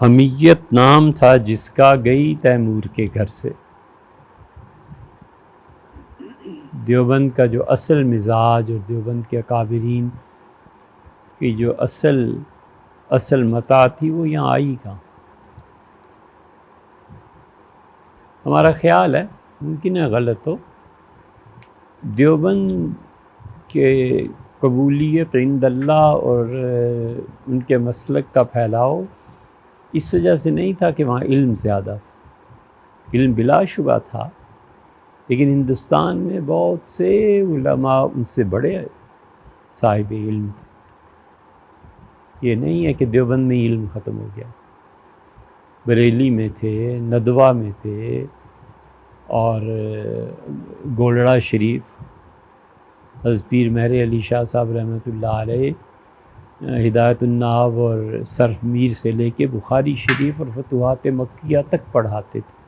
حمیت نام تھا جس کا، گئی تیمور کے گھر سے۔ دیوبند کا جو اصل مزاج اور دیوبند کے اکابرین کی جو اصل متاع تھی وہ یہاں آئی کہاں؟ ہمارا خیال ہے، ممکن ہے غلط ہو، دیوبند کے قبولیت عند اللہ اور ان کے مسلک کا پھیلاؤ اس وجہ سے نہیں تھا کہ وہاں علم زیادہ تھا، علم بلا شبہ تھا، لیکن ہندوستان میں بہت سے علماء ان سے بڑے صاحب علم تھے۔ یہ نہیں ہے کہ دیوبند میں علم ختم ہو گیا، بریلی میں تھے، ندوہ میں تھے، اور گولڑا شریف حضرت پیر مہر علی شاہ صاحب رحمۃ اللہ علیہ ہدایت الناب اور صرف میر سے لے کے بخاری شریف اور فتوحات مکیہ تک پڑھاتے تھے۔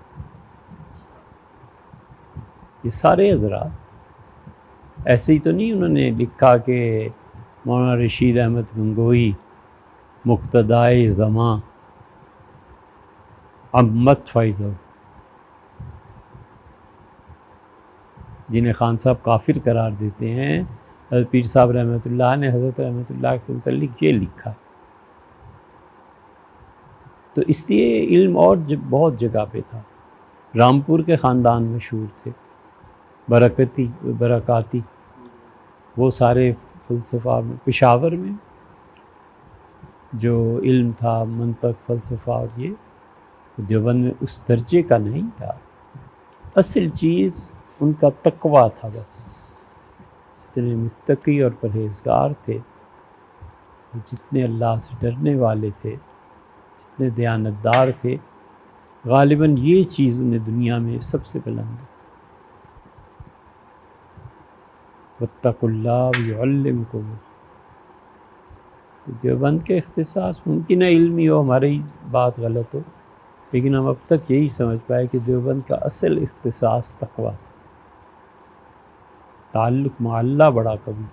یہ سارے حضرات ایسے ہی تو نہیں انہوں نے لکھا کہ مولانا رشید احمد گنگوئی مقتدائے زماں امت فیض، جنہیں خان صاحب کافر قرار دیتے ہیں، حضرت پیر صاحب رحمۃ اللہ نے حضرت رحمۃ اللہ کے متعلق یہ لکھا۔ تو اس لیے علم اور بہت جگہ پہ تھا۔ رامپور کے خاندان مشہور تھے، برکاتی، وہ سارے فلسفہ میں، پشاور میں جو علم تھا منطق فلسفہ اور یہ دیوبند میں اس درجے کا نہیں تھا۔ اصل چیز ان کا تقویٰ تھا، بس جتنے متقی اور پرہیزگار تھے، جتنے اللہ سے ڈرنے والے تھے، جتنے دیانتدار تھے، غالباً یہ چیز انہیں دنیا میں سب سے بلند ہے۔ واتقوا اللہ ویعلمکم اللہ۔ تو دیوبند کے اختصاص ممکن ہے علمی ہو، ہماری بات غلط ہو، لیکن ہم اب تک یہی سمجھ پائے کہ دیوبند کا اصل اختصاص تقویٰ تھا، تعلق مع اللہ بڑا قوی۔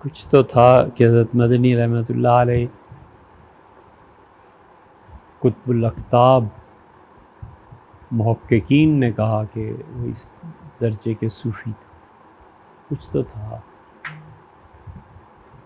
کچھ تو تھا کہ حضرت مدنی رحمۃ اللہ علیہ قطب الاقطاب محققین نے کہا کہ وہ اس درجے کے صوفی تھے، کچھ تو تھا۔